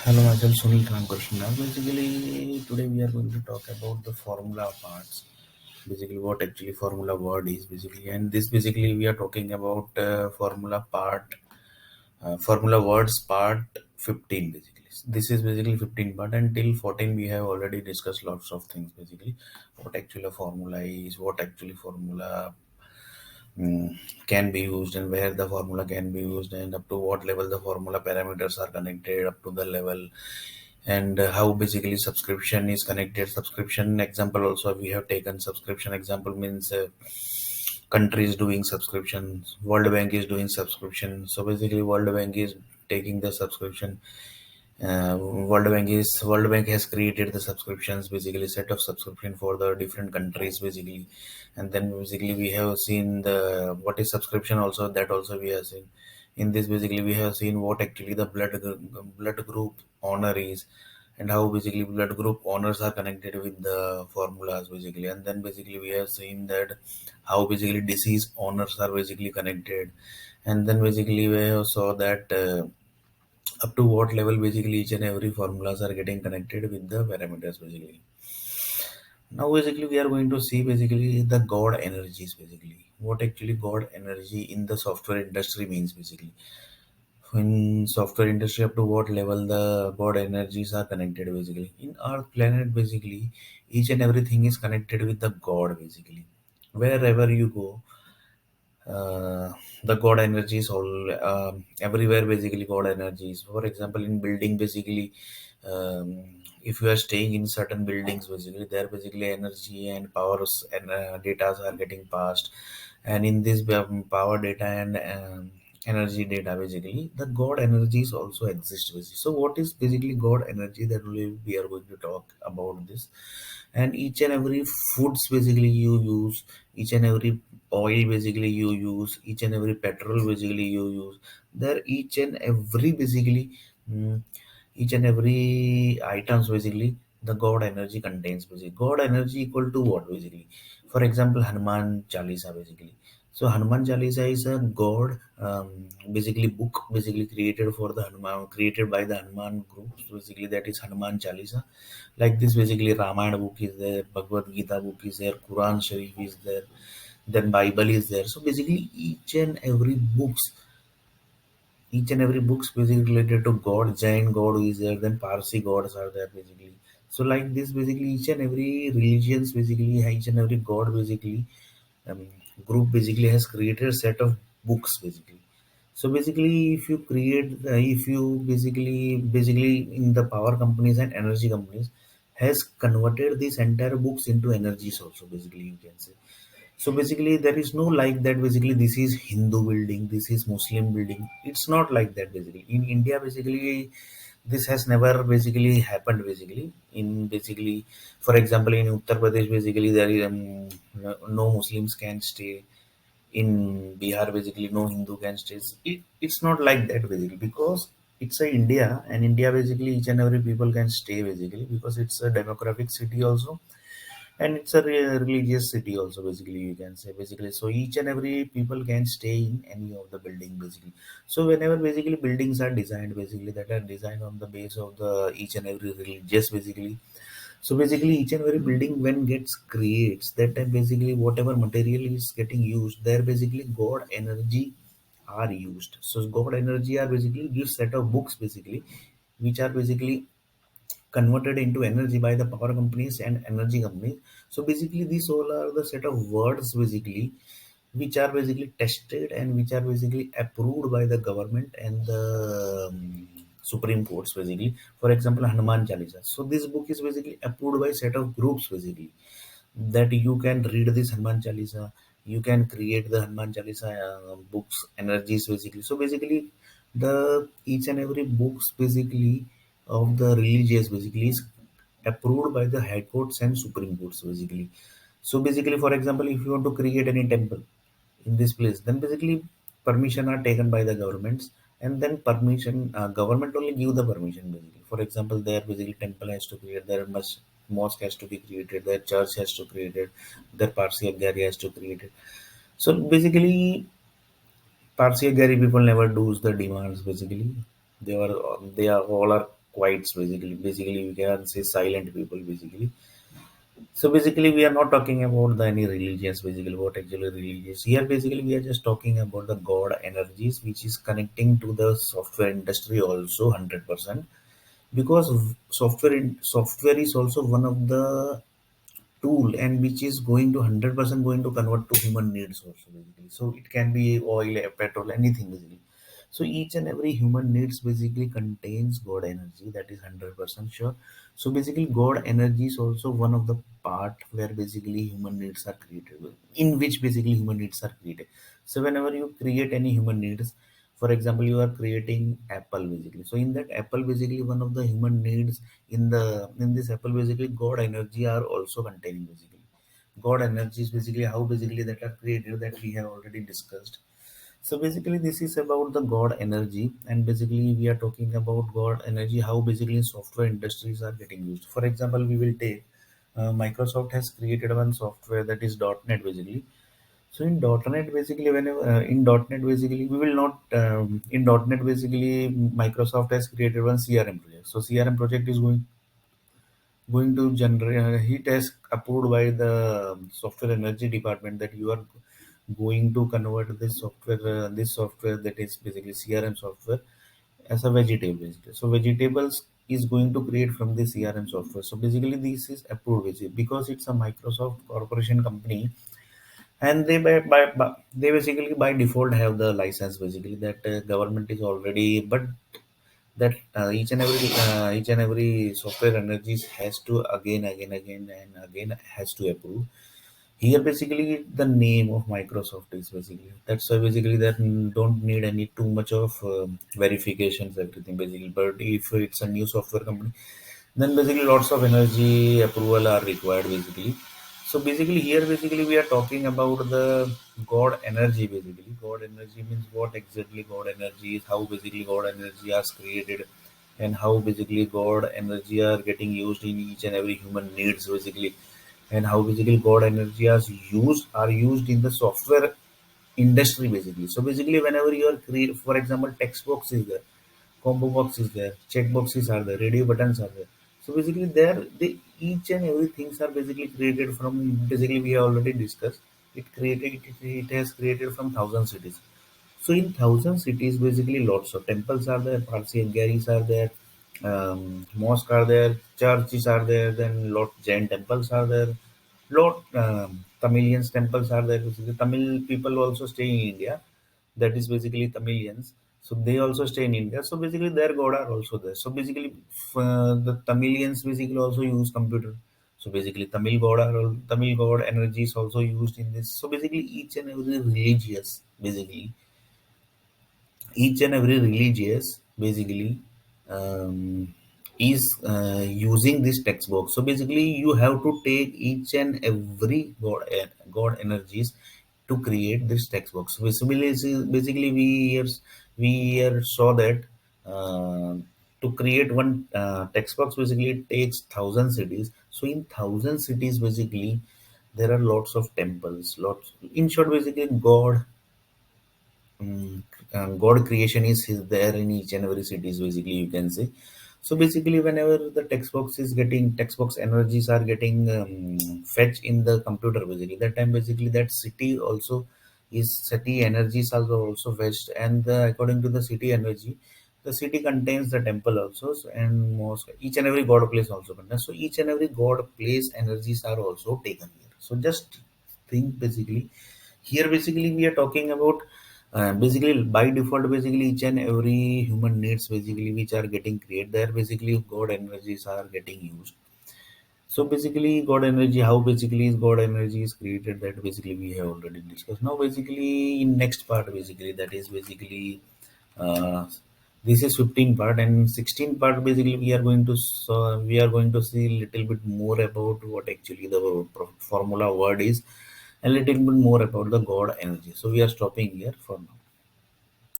Hello, myself Sunil Ramkrishna. Basically, today we are going to talk about the formula parts. Basically, what actually formula word is basically, and this basically we are talking about formula words part 15. Basically, this is basically 15 part. Until 14 we have already discussed lots of things. Basically, what actually a formula is, what actually formula can be used, and where the formula can be used, and up to what level the formula parameters are connected up to the level, and how basically subscription is connected. Subscription example also we have taken. Subscription example means countries doing subscriptions, World Bank is doing subscription. So basically World Bank is taking the subscription. World Bank has created the subscriptions, basically set of subscription for the different countries basically. And then basically we have seen the what is subscription also, that also we have seen. In this basically we have seen what actually the blood group honor is, and how basically blood group honors are connected with the formulas basically. And then basically we have seen that how basically disease honors are basically connected. And then basically we have saw that up to what level basically each and every formulas are getting connected with the parameters basically. Now basically we are going to see basically the god energies basically, what actually god energy in the software industry means basically. In software industry, up to what level the god energies are connected basically. In our planet basically, each and everything is connected with the god basically. Wherever you go, the god energy is all everywhere basically. God energies, for example, in building basically, if you are staying in certain buildings basically, there basically energy and powers and data are getting passed. And in this power data and energy data basically, the god energies also exist basically. So what is basically god energy, that we are going to talk about this. And each and every foods basically you use, each and every oil basically you use, each and every petrol basically you use, there each and every basically, mm, each and every items basically, the god energy contains basically. God energy equal to what basically? For example, Hanuman Chalisa basically. So Hanuman Chalisa is a god, basically book basically created for the Hanuman, created by the Hanuman group basically, that is Hanuman Chalisa. Like this basically, Ramayana book is there, Bhagavad Gita book is there, Quran Sharif is there, then Bible is there. So basically each and every books basically related to God. Jain God is there, then Parsi gods are there basically. So like this basically, each and every religions basically, each and every god basically, um, group basically has created a set of books basically. So basically, if you create, if you basically in the power companies and energy companies has converted these entire books into energies also basically, you can say. So basically, there is no like that basically, this is Hindu building, this is Muslim building. It's not like that basically. In India, basically, this has never basically happened basically. In basically, for example, in Uttar Pradesh, basically, there is no Muslims can stay. In Bihar, basically, no Hindu can stay. It's not like that basically, because it's a India, and India basically each and every people can stay basically, because it's a demographic city also, and it's a religious city also basically, you can say basically. So each and every people can stay in any of the building basically. So whenever basically buildings are designed basically, that are designed on the base of the each and every religious basically. So basically each and every building when gets creates, that time basically whatever material is getting used there, basically god energy are used. So god energy are basically this set of books basically, which are basically converted into energy by the power companies and energy companies. So basically, these all are the set of words basically, which are basically tested and which are basically approved by the government and the Supreme Courts basically. For example, Hanuman Chalisa. So this book is basically approved by set of groups basically, that you can read this Hanuman Chalisa, you can create the Hanuman Chalisa books, energies basically. So basically, the each and every books basically of the religious basically is approved by the high courts and Supreme Courts basically. So basically, for example, if you want to create any temple in this place, then basically permission are taken by the governments, and then permission government only give the permission basically. For example, their basically temple has to create, their mosque has to be created, their church has to created, their Parsi Gari has to created. So basically, Parsi Gari people never do the demands basically. They are all are quiets basically we can say silent people basically. So basically, we are not talking about the any religions. Basically, what actually religious here? Basically, we are just talking about the God energies, which is connecting to the software industry also 100%. Because software is also one of the tool and which is going to 100% going to convert to human needs also basically. So it can be oil, petrol, anything basically. So each and every human needs basically contains god energy, that is 100% sure. So basically god energy is also one of the part where basically human needs are created, in which basically human needs are created. So whenever you create any human needs, for example you are creating apple basically, so in that apple basically one of the human needs in this apple basically god energy are also containing basically. God energy is basically how basically that are created, that we have already discussed. So basically this is about the god energy, and basically we are talking about god energy how basically software industries are getting used. For example, we will take Microsoft has created one software that is .NET basically. So in .NET basically, whenever in .NET basically, we will not in .NET basically, Microsoft has created one CRM project. So CRM project is going to generate it has approved by the software energy department that you are going to convert this software that is basically CRM software as a vegetable basically. So vegetables is going to create from the CRM software. So basically this is approved basically because it's a Microsoft corporation company, and they basically by default have the license basically that government is already, but that each and every software energies has to again and again has to approve. Here basically the name of Microsoft is basically, that's why basically that don't need any too much of verifications everything basically. But if it's a new software company, then basically lots of energy approval are required basically. So basically here basically we are talking about the god energy basically. God energy means what exactly god energy is, how basically god energy is created, and how basically god energy are getting used in each and every human needs basically, and how basically god energy are used in the software industry basically. So basically whenever you are create, for example, text box is there, combo box is there, check boxes are there, radio buttons are there. So basically there they each and every things are basically created from, basically we have already discussed, it has created from thousand cities. So in thousand cities, basically lots of temples are there, Parsi and Garis are there, mosque are there, churches are there, then lot Jain temples are there, lot Tamilians temples are there. Basically, Tamil people also stay in India. That is basically Tamilians. So they also stay in India. So basically their god are also there. So basically the Tamilians basically also use computer. So basically Tamil god energy is also used in this. So basically each and every religious basically each and every religious basically is using this text box. So basically you have to take each and every god energies to create this text box. So basically we here saw that uh, to create one text box basically it takes thousand cities. So in thousand cities basically there are lots of temples, lots, in short basically Mm, God creation is there in each and every cities basically you can say. So basically whenever the text box energies are getting fetched in the computer basically, that time basically that city energies are also fetched, and according to the city energy, the city contains the temple also, and mosque, each and every god place also contains. So each and every god place energies are also taken here. So just think basically here basically we are talking about basically by default basically each and every human needs basically which are getting created there basically god energies are getting used. So basically god energy, how basically is god energy is created, that basically we have already discussed. Now basically in next part basically, that is basically uh, this is 15 part, and 16 part basically we are going to see a little bit more about what actually the formula word is, a little bit more about the god energy. So we are stopping here for now.